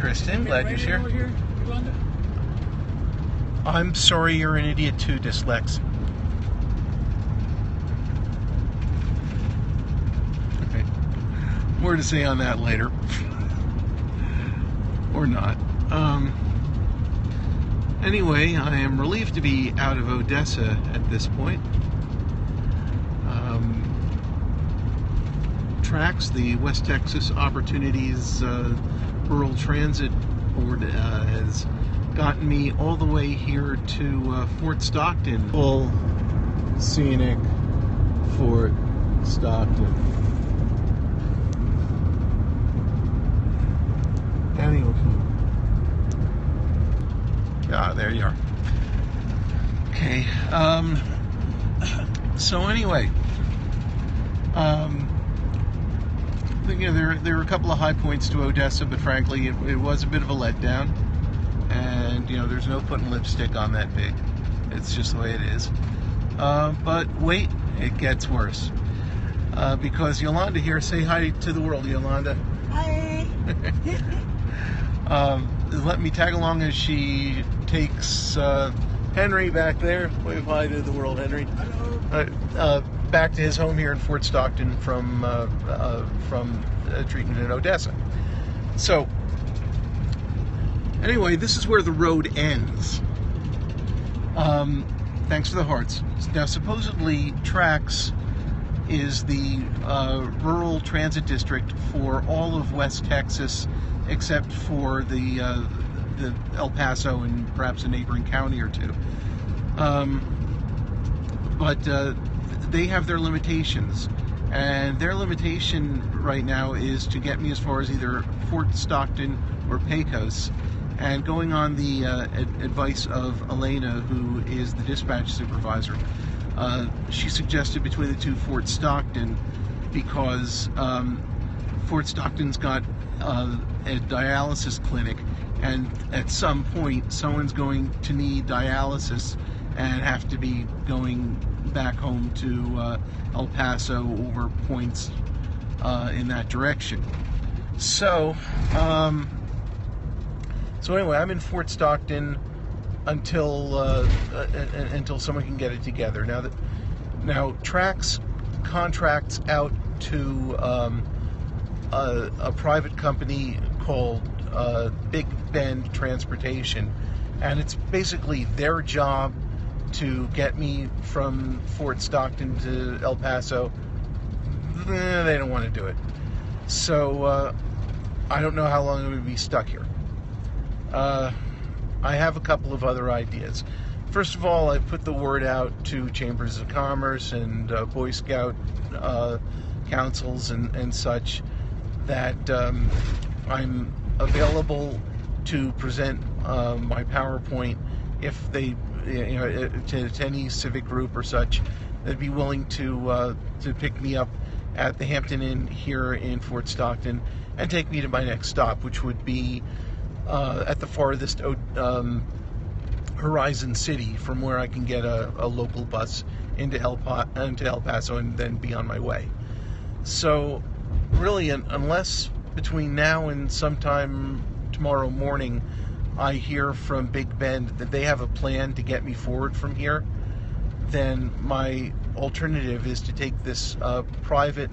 Kristen. Glad you're here. I'm sorry you're an idiot too, Dyslex. Okay. More to say on that later. Or not. Anyway, I am relieved to be out of Odessa at this point. Trax, the West Texas Opportunities Rural Transit Board, has gotten me all the way here to Fort Stockton. Full scenic Fort Stockton. Anyway. Ah, there you are. Okay. So anyway, there were a couple of high points to Odessa, but frankly, it was a bit of a letdown. And there's no putting lipstick on that pig. It's just the way it is. But wait, it gets worse. Because Yolanda here, say hi to the world, Yolanda. Hi. Let me tag along as she takes Henry back there. Wave hi to the world, Henry. Hello. Back to his home here in Fort Stockton from treatment in Odessa. So, anyway, this is where the road ends. Thanks for the hearts. Now, supposedly, Trax is the rural transit district for all of West Texas, except for the El Paso and perhaps a neighboring county or two. But they have their limitations, and their limitation right now is to get me as far as either Fort Stockton or Pecos. And going on the advice of Elena, who is the dispatch supervisor, she suggested between the two Fort Stockton, because Fort Stockton's got a dialysis clinic, and at some point someone's going to need dialysis and have to be going back home to El Paso or points in that direction. So anyway, I'm in Fort Stockton until someone can get it together. Now Trax contracts out to a private company called Big Bend Transportation, and it's basically their job to get me from Fort Stockton to El Paso. They don't want to do it. So I don't know how long I'm going to be stuck here. I have a couple of other ideas. First of all, I put the word out to Chambers of Commerce and Boy Scout councils and such that I'm available to present my PowerPoint if they, to any civic group or such, that'd be willing to pick me up at the Hampton Inn here in Fort Stockton and take me to my next stop, which would be at the farthest Horizon City, from where I can get a local bus into El Paso and then be on my way. So really, unless between now and sometime tomorrow morning I hear from Big Bend that they have a plan to get me forward from here, then my alternative is to take this private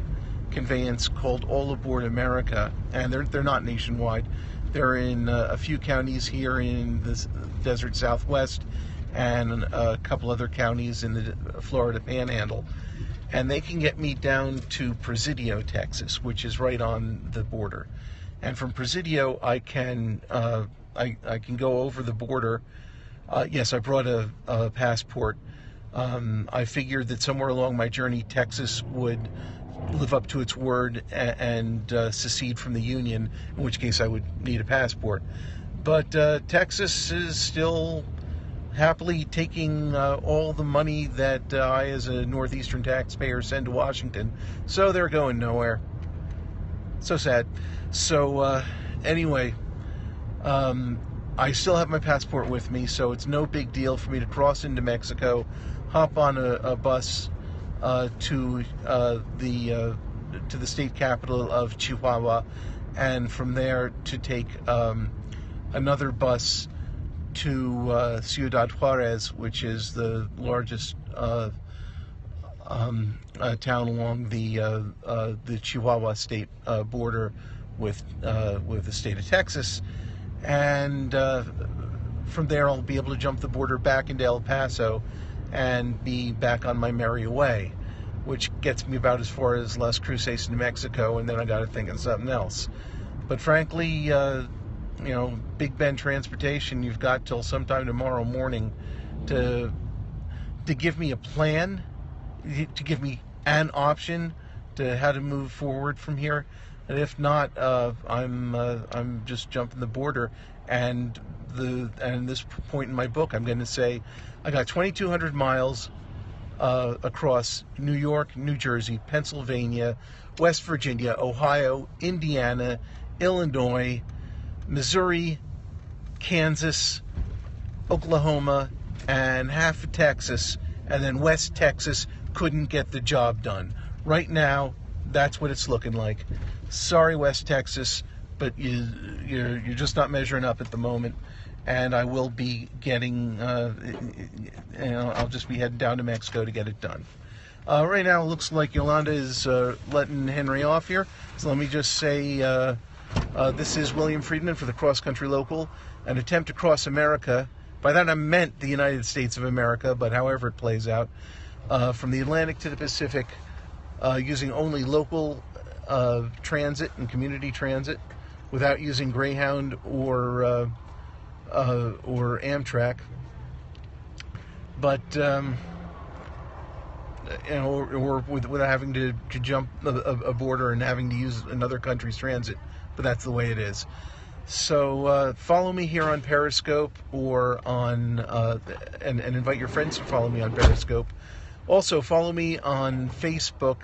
conveyance called All Aboard America, and they're not nationwide. They're in a few counties here in the desert Southwest and a couple other counties in the Florida Panhandle. And they can get me down to Presidio, Texas, which is right on the border. And from Presidio, I can go over the border. Yes, I brought a passport. I figured that somewhere along my journey, Texas would live up to its word and secede from the Union, in which case I would need a passport. But Texas is still happily taking all the money that I, as a Northeastern taxpayer, send to Washington. So they're going nowhere. So sad. So anyway, I still have my passport with me, so it's no big deal for me to cross into Mexico, hop on a bus to the state capital of Chihuahua, and from there to take another bus to Ciudad Juarez, which is the largest town along the Chihuahua state border with the state of Texas, and from there I'll be able to jump the border back into El Paso and be back on my merry way, which gets me about as far as Las Cruces, New Mexico, and then I got to think of something else. But frankly, Big Bend Transportation, you've got till sometime tomorrow morning to give me a plan, to give me an option to how to move forward from here. And if not, I'm just jumping the border. And at this point in my book, I'm going to say I got 2,200 miles across New York, New Jersey, Pennsylvania, West Virginia, Ohio, Indiana, Illinois, Missouri, Kansas, Oklahoma, and half of Texas, and then West Texas couldn't get the job done. Right now, that's what it's looking like. Sorry, West Texas, but you're just not measuring up at the moment, and I will be getting, I'll just be heading down to Mexico to get it done. Right now, it looks like Yolanda is letting Henry off here, so let me just say this is William Friedman for the Cross Country Local, an attempt to cross America. By that I meant the United States of America, but however it plays out, from the Atlantic to the Pacific, using only local transit and community transit, without using Greyhound or Amtrak. But or without having to jump a border and having to use another country's transit. But that's the way it is. So follow me here on Periscope, or on and invite your friends to follow me on Periscope. Also follow me on Facebook,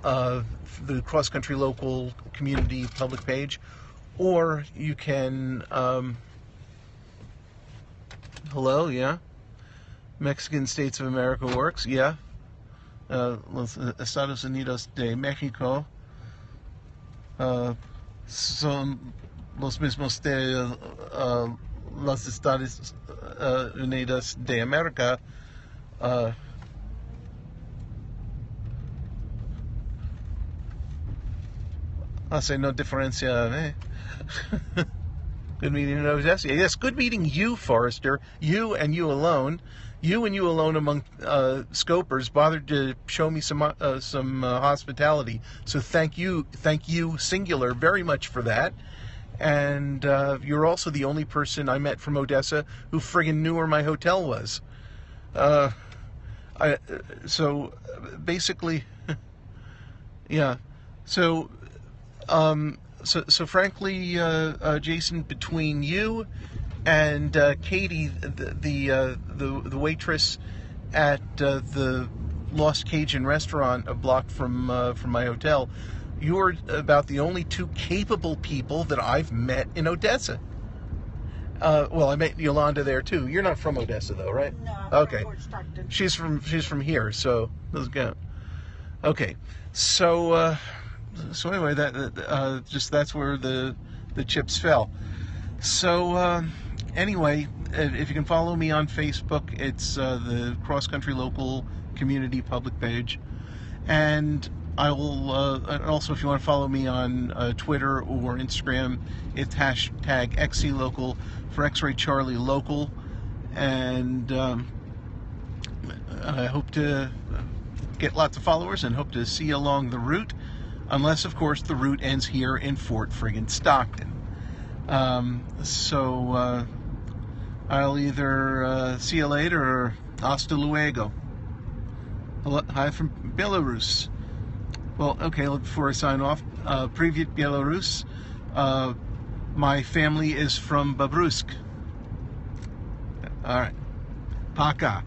the Cross Country Local Community public page, or you can hello, yeah, Mexican States of America works, yeah, Los Estados Unidos de Mexico son los mismos de los Estados Unidos de América. Hace no diferencia, eh? Good meeting in Odessa. Yes, good meeting you, Forrester. You and you alone. You and you alone among scopers bothered to show me some hospitality. So thank you, singular, very much for that. And you're also the only person I met from Odessa who friggin' knew where my hotel was. So basically, yeah. So frankly, Jason, between you and Katie, the waitress at the Lost Cajun restaurant a block from my hotel, you're about the only two capable people that I've met in Odessa. Well, I met Yolanda there too. You're not from Odessa though, right? No, I'm okay. from Stockton. She's from here, so let's go. Okay, so anyway, that's where the chips fell. So anyway, if you can follow me on Facebook, it's the Cross Country Local Community public page, and I will also, if you want to follow me on Twitter or Instagram, it's hashtag XCLocal for X-Ray Charlie Local, and I hope to get lots of followers and hope to see you along the route, unless of course the route ends here in Fort friggin' Stockton. So I'll either see you later or hasta luego. Hi from Belarus. Well, okay, before I sign off, Privyet Belarus. My family is from Babrusk. All right. Пока.